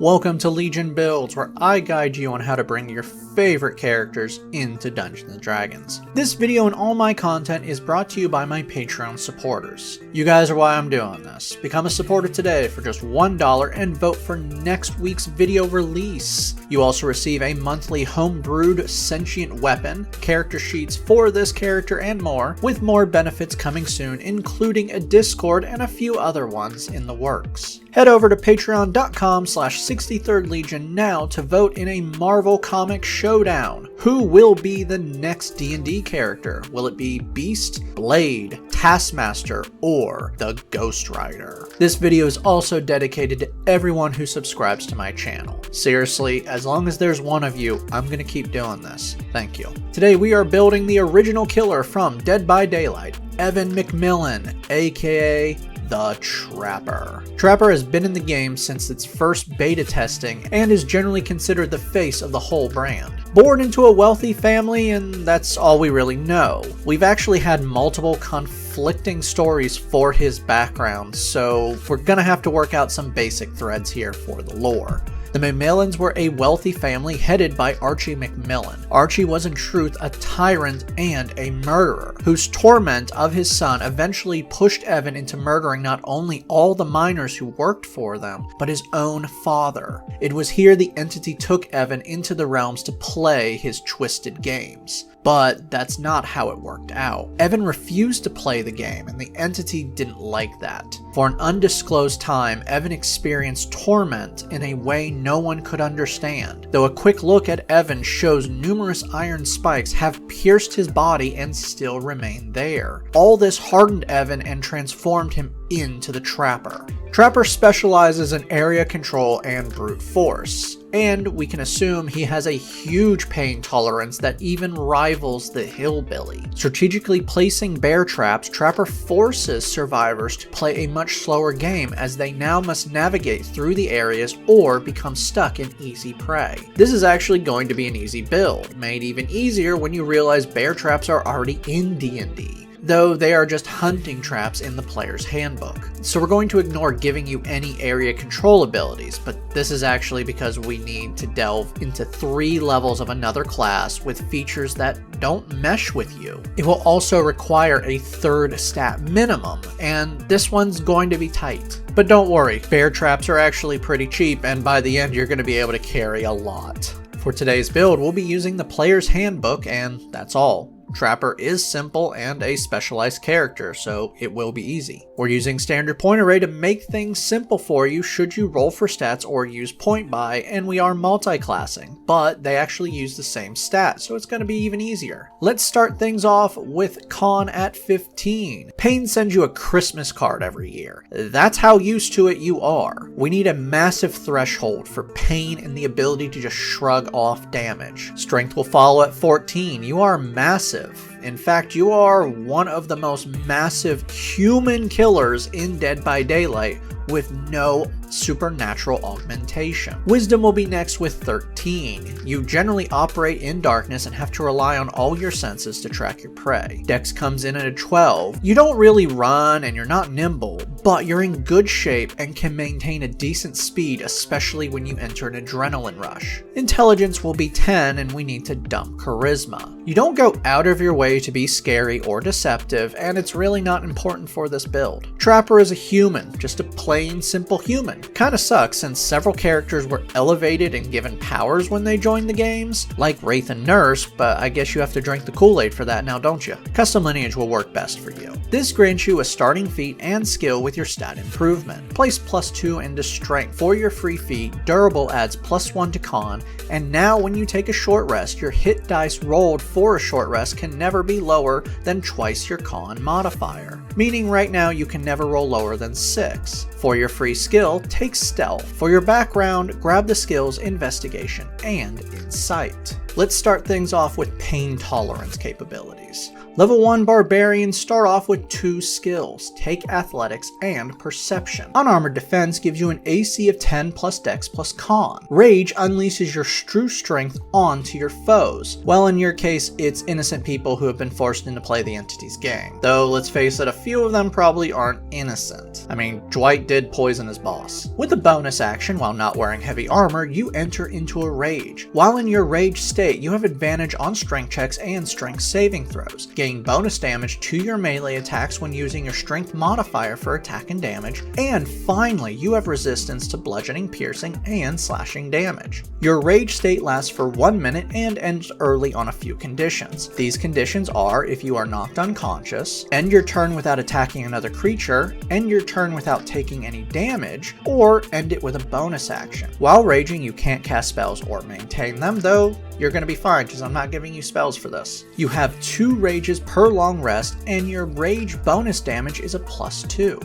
Welcome to Legion Builds, where I guide you on how to bring your favorite characters into Dungeons & Dragons. This video and all my content is brought to you by my Patreon supporters. You guys are why I'm doing this. Become a supporter today for just $1 and vote for next week's video release. You also receive a monthly homebrewed sentient weapon, character sheets for this character, and more, with more benefits coming soon, including a Discord and a few other ones in the works. Head over to patreon.com/63rd Legion now to vote in a Marvel Comics showdown. Who will be the next D&D character? Will it be Beast, Blade, Taskmaster, or the Ghost Rider? This video is also dedicated to everyone who subscribes to my channel. Seriously, as long as there's one of you, I'm gonna keep doing this. Thank you. Today we are building the original killer from Dead by Daylight, Evan McMillan, aka the Trapper. Trapper has been in the game since its first beta testing and is generally considered the face of the whole brand. Born into a wealthy family, and that's all we really know. We've actually had multiple conflicting stories for his background, so we're gonna have to work out some basic threads here for the lore. The McMillans were a wealthy family headed by Archie McMillan. Archie was in truth a tyrant and a murderer, whose torment of his son eventually pushed Evan into murdering not only all the miners who worked for them, but his own father. It was here the entity took Evan into the realms to play his twisted games. But that's not how it worked out. Evan refused to play the game, and the entity didn't like that. For an undisclosed time, Evan experienced torment in a way no one could understand, though a quick look at Evan shows numerous iron spikes have pierced his body and still remain there. All this hardened Evan and transformed him into the Trapper. Trapper specializes in area control and brute force, and we can assume he has a huge pain tolerance that even rivals the hillbilly. Strategically placing bear traps, Trapper forces survivors to play a much slower game, as they now must navigate through the areas or become stuck in easy prey. This is actually going to be an easy build, made even easier when you realize bear traps are already in D&D. Though they are just hunting traps in the player's handbook. So we're going to ignore giving you any area control abilities, but this is actually because we need to delve into 3 levels of another class with features that don't mesh with you. It will also require a 3rd stat minimum, and this one's going to be tight. But don't worry, bear traps are actually pretty cheap, and by the end you're going to be able to carry a lot. For today's build, we'll be using the player's handbook, and that's all. Trapper is simple and a specialized character, so it will be easy. We're using standard point array to make things simple for you should you roll for stats or use point buy, and we are multi-classing, but they actually use the same stat, so it's going to be even easier. Let's start things off with Con at 15. Pain sends you a Christmas card every year. That's how used to it you are. We need a massive threshold for Pain and the ability to just shrug off damage. Strength will follow at 14. You are massive. In fact, you are one of the most massive human killers in Dead by Daylight with no supernatural augmentation. Wisdom will be next with 13. You generally operate in darkness and have to rely on all your senses to track your prey. Dex comes in at a 12. You don't really run and you're not nimble, but you're in good shape and can maintain a decent speed, especially when you enter an adrenaline rush. Intelligence will be 10, and we need to dump charisma. You don't go out of your way to be scary or deceptive, and it's really not important for this build. Trapper is a human, just a plain simple human. Kinda sucks since several characters were elevated and given powers when they joined the games, like Wraith and Nurse, but I guess you have to drink the Kool-Aid for that now, don't you? Custom lineage will work best for you. This grants you a starting feat and skill with your stat improvement. Place +2 into strength for your free feat, durable adds +1 to con, and now when you take a short rest, your hit dice rolled for a short rest can never be lower than twice your con modifier. Meaning right now you can never roll lower than 6. For your free skill, take Stealth. For your background, grab the skills Investigation and Insight. Let's start things off with pain tolerance capabilities. abilities. Level 1 Barbarians start off with 2 skills, Take Athletics and Perception. Unarmored Defense gives you an AC of 10 plus Dex plus Con. Rage unleashes your true strength onto your foes. Well, in your case, it's innocent people who have been forced into play the entity's game. Though, let's face it, a few of them probably aren't innocent. I mean, Dwight did poison his boss. With a bonus action, while not wearing heavy armor, you enter into a rage. While in your rage state, you have advantage on strength checks and strength saving throws. Gain bonus damage to your melee attacks when using your strength modifier for attack and damage. And finally, you have resistance to bludgeoning, piercing, and slashing damage. Your rage state lasts for 1 minute and ends early on a few conditions. These conditions are if you are knocked unconscious, end your turn without attacking another creature, end your turn without taking any damage, or end it with a bonus action. While raging, you can't cast spells or maintain them, though you're going to be fine because I'm not giving you spells for this. You have 2 rages per long rest, and your rage bonus damage is a +2.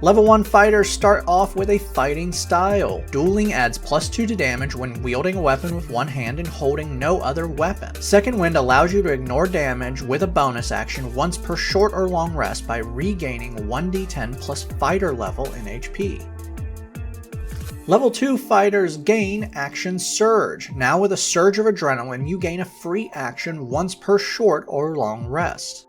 Level 1 fighters start off with a fighting style. Dueling adds +2 to damage when wielding a weapon with one hand and holding no other weapon. Second Wind allows you to ignore damage with a bonus action once per short or long rest by regaining 1d10 plus fighter level in HP. Level 2 fighters gain Action Surge. Now with a Surge of Adrenaline, you gain a free action once per short or long rest.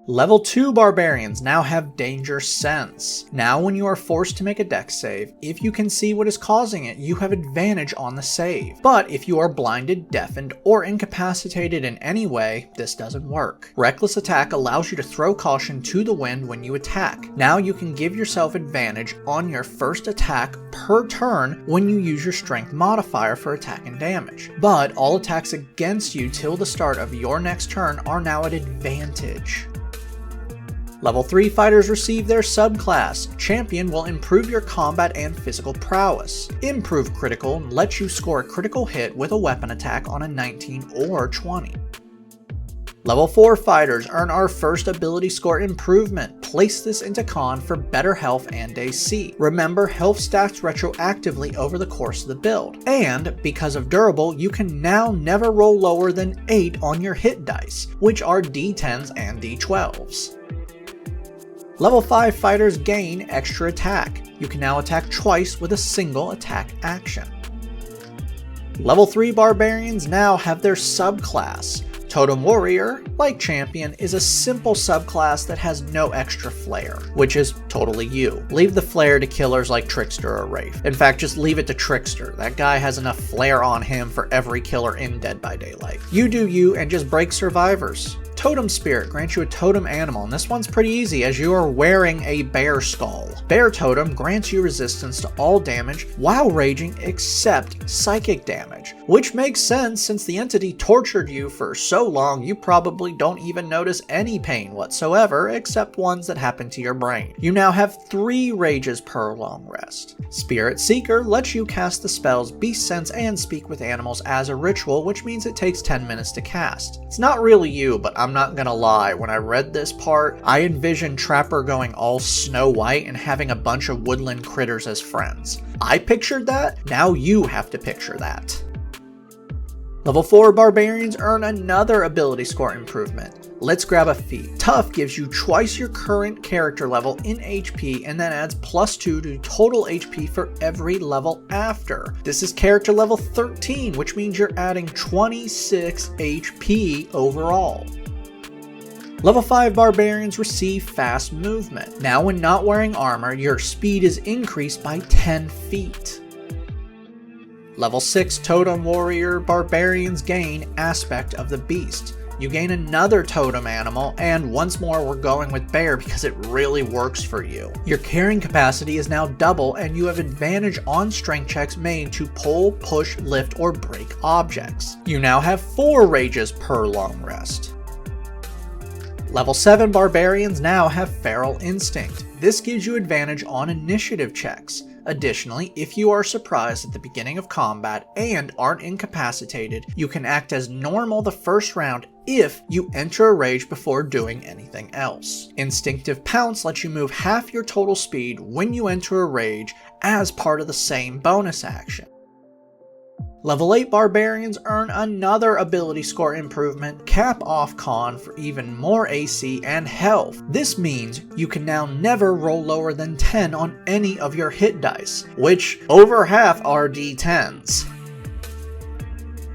Level 2 Barbarians now have Danger Sense. Now when you are forced to make a dex save, if you can see what is causing it, you have advantage on the save. But if you are blinded, deafened, or incapacitated in any way, this doesn't work. Reckless Attack allows you to throw caution to the wind when you attack. Now you can give yourself advantage on your first attack per turn when you use your strength modifier for attack and damage. But all attacks against you till the start of your next turn are now at advantage. Level 3 fighters receive their subclass. Champion will improve your combat and physical prowess. Improve Critical lets you score a critical hit with a weapon attack on a 19 or 20. Level 4 fighters earn our first ability score improvement. Place this into Con for better health and AC. Remember, health stacks retroactively over the course of the build. And, because of durable, you can now never roll lower than 8 on your hit dice, which are d10s and d12s. Level 5 fighters gain extra attack. You can now attack twice with a single attack action. Level 3 barbarians now have their subclass. Totem Warrior, like Champion, is a simple subclass that has no extra flair, which is totally you. Leave the flair to killers like Trickster or Wraith. In fact, just leave it to Trickster. That guy has enough flair on him for every killer in Dead by Daylight. You do you and just break survivors. Totem Spirit grants you a totem animal, and this one's pretty easy as you are wearing a bear skull. Bear Totem grants you resistance to all damage while raging except psychic damage, which makes sense since the entity tortured you for so long you probably don't even notice any pain whatsoever except ones that happen to your brain. You now have 3 rages per long rest. Spirit Seeker lets you cast the spells Beast Sense and Speak with Animals as a ritual, which means it takes 10 minutes to cast. It's not really you, but I'm not gonna lie, when I read this part, I envisioned Trapper going all Snow White and having a bunch of woodland critters as friends. I pictured that, now you have to picture that. Level 4 Barbarians earn another ability score improvement. Let's grab a feat. Tough gives you twice your current character level in HP and then adds +2 to total HP for every level after. This is character level 13, which means you're adding 26 HP overall. Level 5 Barbarians receive fast movement. Now when not wearing armor, your speed is increased by 10 feet. Level 6 Totem Warrior Barbarians gain Aspect of the Beast. You gain another totem animal, and once more we're going with bear because it really works for you. Your carrying capacity is now double, and you have advantage on strength checks made to pull, push, lift, or break objects. You now have 4 rages per long rest. Level 7 Barbarians now have Feral Instinct. This gives you advantage on initiative checks. Additionally, if you are surprised at the beginning of combat and aren't incapacitated, you can act as normal the first round if you enter a rage before doing anything else. Instinctive Pounce lets you move half your total speed when you enter a rage as part of the same bonus action. Level 8 Barbarians earn another ability score improvement, Cap Off Con, for even more AC and health. This means you can now never roll lower than 10 on any of your hit dice, which over half are D10s.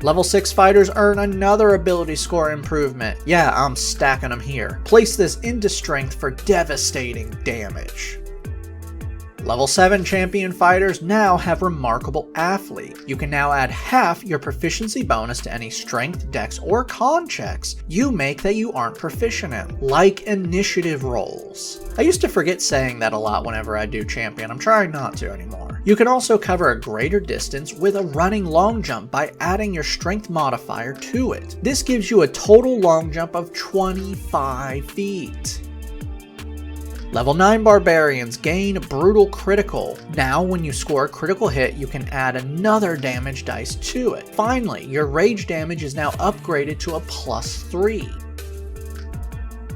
Level 6 fighters earn another ability score improvement. Yeah, I'm stacking them here. Place this into strength for devastating damage. Level 7 champion fighters now have Remarkable Athlete. You can now add half your proficiency bonus to any strength, dex, or con checks you make that you aren't proficient in, like initiative rolls. I used to forget saying that a lot whenever I do champion. I'm trying not to anymore. You can also cover a greater distance with a running long jump by adding your strength modifier to it. This gives you a total long jump of 25 feet. Level 9 Barbarians gain Brutal Critical. Now when you score a critical hit, you can add another damage dice to it. Finally, your rage damage is now upgraded to a +3.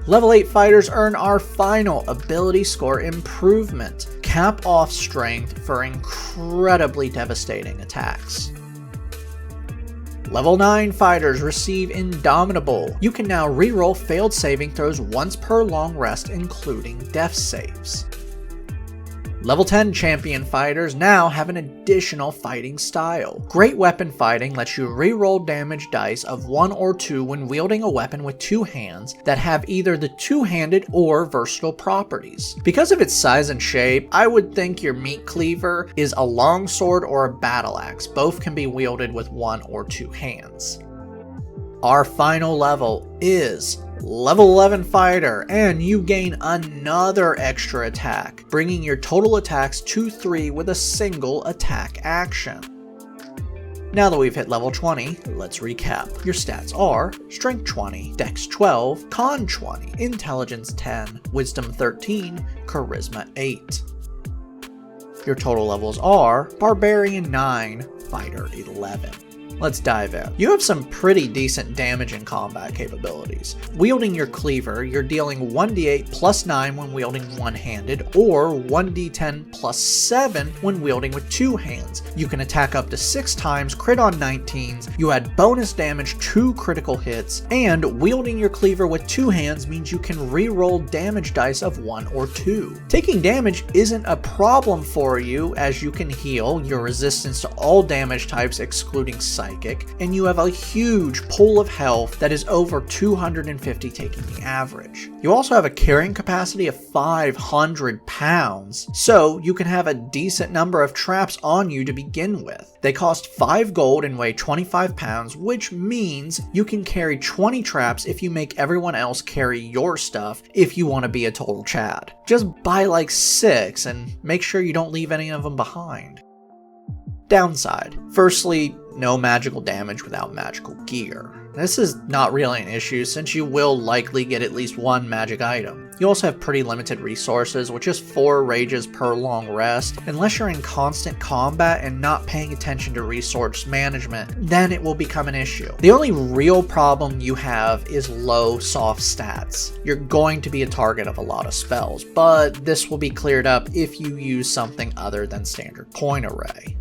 Level 8 fighters earn our final ability score improvement, Cap Off Strength, for incredibly devastating attacks. Level 9 fighters receive Indomitable. You can now reroll failed saving throws once per long rest, including death saves. Level 10 champion fighters now have an additional fighting style. Great Weapon Fighting lets you reroll damage dice of 1 or 2 when wielding a weapon with 2 hands that have either the two-handed or versatile properties. Because of its size and shape, I would think your meat cleaver is a longsword or a battle axe. Both can be wielded with 1 or 2 hands. Our final level is Level 11 Fighter, and you gain another extra attack, bringing your total attacks to 3 with a single attack action. Now that we've hit level 20, let's recap. Your stats are Strength 20, Dex 12, Con 20, Intelligence 10, Wisdom 13, Charisma 8. Your total levels are Barbarian 9, Fighter 11. Let's dive in. You have some pretty decent damage and combat capabilities. Wielding your cleaver, you're dealing 1d8 plus 9 when wielding one-handed, or 1d10 plus 7 when wielding with 2 hands. You can attack up to 6 times, crit on 19s, you add bonus damage to critical hits, and wielding your cleaver with 2 hands means you can re-roll damage dice of 1 or 2. Taking damage isn't a problem for you, as you can heal, your resistance to all damage types excluding psychic, and you have a huge pool of health that is over 250 taking the average. You also have a carrying capacity of 500 pounds, so you can have a decent number of traps on you to begin with. They cost 5 gold and weigh 25 pounds, which means you can carry 20 traps if you make everyone else carry your stuff if you want to be a total Chad. Just buy like 6 and make sure you don't leave any of them behind. Downside. Firstly, no magical damage without magical gear. This is not really an issue since you will likely get at least 1 magic item. You also have pretty limited resources with just 4 rages per long rest. Unless you're in constant combat and not paying attention to resource management, then it will become an issue. The only real problem you have is low soft stats. You're going to be a target of a lot of spells, but this will be cleared up if you use something other than standard point array.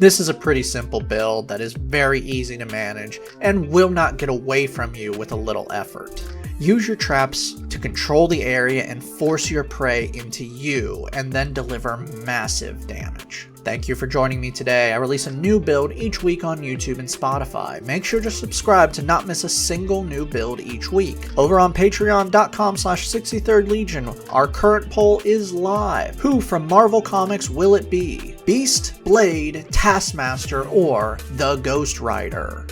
This is a pretty simple build that is very easy to manage and will not get away from you with a little effort. Use your traps to control the area and force your prey into you, and then deliver massive damage. Thank you for joining me today. I release a new build each week on YouTube and Spotify. Make sure to subscribe to not miss a single new build each week. Over on patreon.com/63rdlegion, our current poll is live. Who from Marvel Comics will it be? Beast, Blade, Taskmaster, or the Ghost Rider?